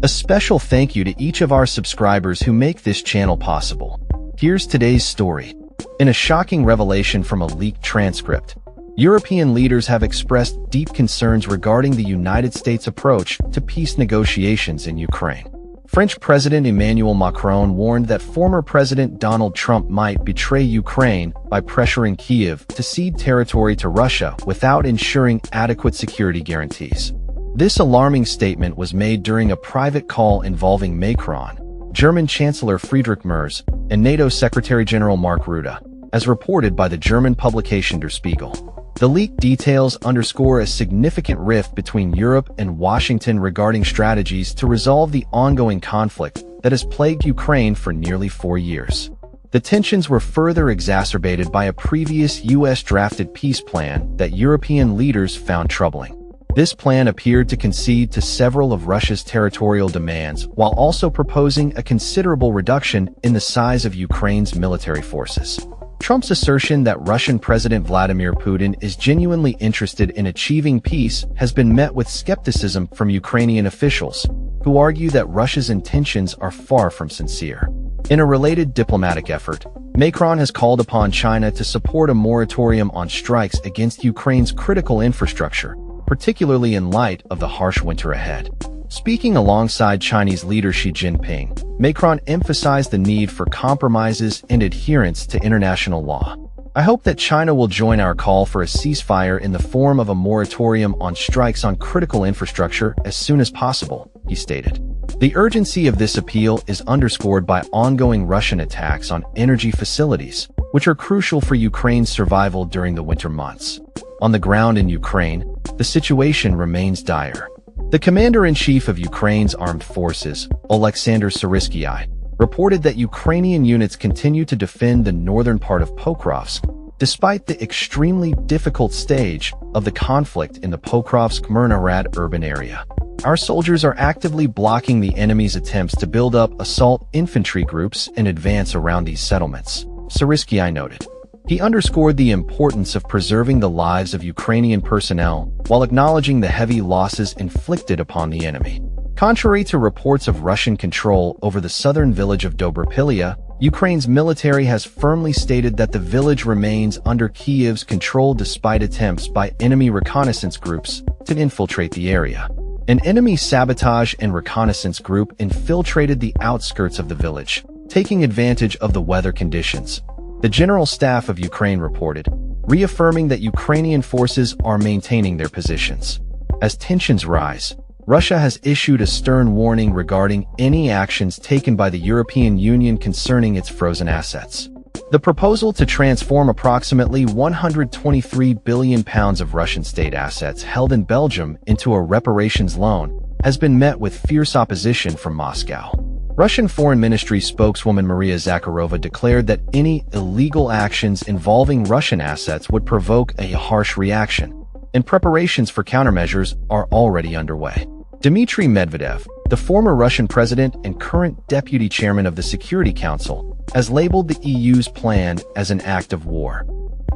A special thank you to each of our subscribers who make this channel possible. Here's today's story. In a shocking revelation from a leaked transcript, European leaders have expressed deep concerns regarding the United States' approach to peace negotiations in Ukraine. French President Emmanuel Macron warned that former President Donald Trump might betray Ukraine by pressuring Kyiv to cede territory to Russia without ensuring adequate security guarantees. This alarming statement was made during a private call involving Macron, German Chancellor Friedrich Merz, and NATO Secretary-General Mark Rutte, as reported by the German publication Der Spiegel. The leaked details underscore a significant rift between Europe and Washington regarding strategies to resolve the ongoing conflict that has plagued Ukraine for nearly 4 years. The tensions were further exacerbated by a previous U.S.-drafted peace plan that European leaders found troubling. This plan appeared to concede to several of Russia's territorial demands while also proposing a considerable reduction in the size of Ukraine's military forces. Trump's assertion that Russian President Vladimir Putin is genuinely interested in achieving peace has been met with skepticism from Ukrainian officials, who argue that Russia's intentions are far from sincere. In a related diplomatic effort, Macron has called upon China to support a moratorium on strikes against Ukraine's critical infrastructure, particularly in light of the harsh winter ahead. Speaking alongside Chinese leader Xi Jinping, Macron emphasized the need for compromises and adherence to international law. "I hope that China will join our call for a ceasefire in the form of a moratorium on strikes on critical infrastructure as soon as possible," he stated. The urgency of this appeal is underscored by ongoing Russian attacks on energy facilities, which are crucial for Ukraine's survival during the winter months. On the ground in Ukraine, the situation remains dire. The commander-in-chief of Ukraine's armed forces, Oleksandr Syrskyi, reported that Ukrainian units continue to defend the northern part of Pokrovsk, despite the extremely difficult stage of the conflict in the Pokrovsk-Myrna-Rad urban area. "Our soldiers are actively blocking the enemy's attempts to build up assault infantry groups and advance around these settlements," Syrskyi noted. He underscored the importance of preserving the lives of Ukrainian personnel while acknowledging the heavy losses inflicted upon the enemy. Contrary to reports of Russian control over the southern village of Dobrapilya, Ukraine's military has firmly stated that the village remains under Kyiv's control despite attempts by enemy reconnaissance groups to infiltrate the area. An enemy sabotage and reconnaissance group infiltrated the outskirts of the village, taking advantage of the weather conditions, the General Staff of Ukraine reported, reaffirming that Ukrainian forces are maintaining their positions. As tensions rise, Russia has issued a stern warning regarding any actions taken by the European Union concerning its frozen assets. The proposal to transform approximately £123 billion of Russian state assets held in Belgium into a reparations loan has been met with fierce opposition from Moscow. Russian Foreign Ministry spokeswoman Maria Zakharova declared that any illegal actions involving Russian assets would provoke a harsh reaction, and preparations for countermeasures are already underway. Dmitry Medvedev, the former Russian president and current deputy chairman of the Security Council, has labeled the EU's plan as an act of war.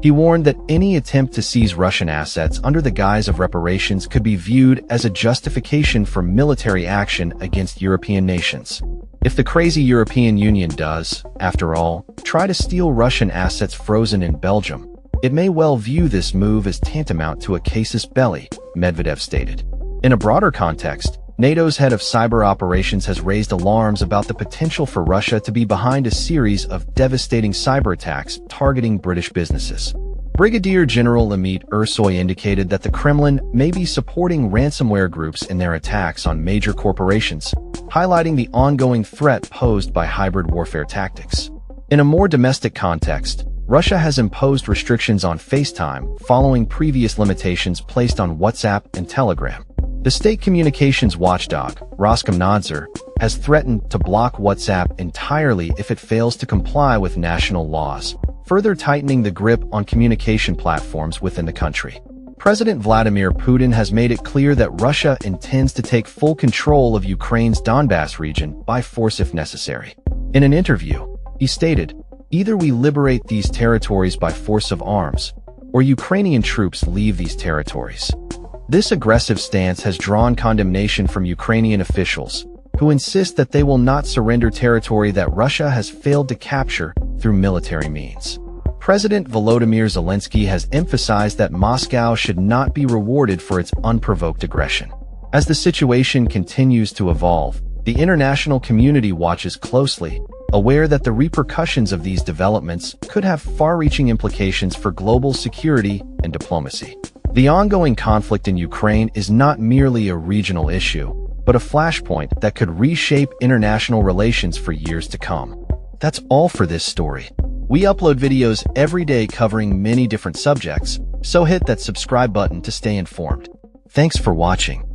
He warned that any attempt to seize Russian assets under the guise of reparations could be viewed as a justification for military action against European nations. If the crazy European Union does, after all, try to steal Russian assets frozen in Belgium, it may well view this move as tantamount to a casus belli, Medvedev stated. In a broader context, NATO's head of cyber operations has raised alarms about the potential for Russia to be behind a series of devastating cyber attacks targeting British businesses. Brigadier General Amit Ersoy indicated that the Kremlin may be supporting ransomware groups in their attacks on major corporations, highlighting the ongoing threat posed by hybrid warfare tactics. In a more domestic context, Russia has imposed restrictions on FaceTime following previous limitations placed on WhatsApp and Telegram. The state communications watchdog, Roskomnadzor, has threatened to block WhatsApp entirely if it fails to comply with national laws, further tightening the grip on communication platforms within the country. President Vladimir Putin has made it clear that Russia intends to take full control of Ukraine's Donbas region by force if necessary. In an interview, he stated, "Either we liberate these territories by force of arms, or Ukrainian troops leave these territories." This aggressive stance has drawn condemnation from Ukrainian officials, who insist that they will not surrender territory that Russia has failed to capture through military means. President Volodymyr Zelensky has emphasized that Moscow should not be rewarded for its unprovoked aggression. As the situation continues to evolve, the international community watches closely, aware that the repercussions of these developments could have far-reaching implications for global security and diplomacy. The ongoing conflict in Ukraine is not merely a regional issue, but a flashpoint that could reshape international relations for years to come. That's all for this story. We upload videos every day covering many different subjects, so hit that subscribe button to stay informed. Thanks for watching.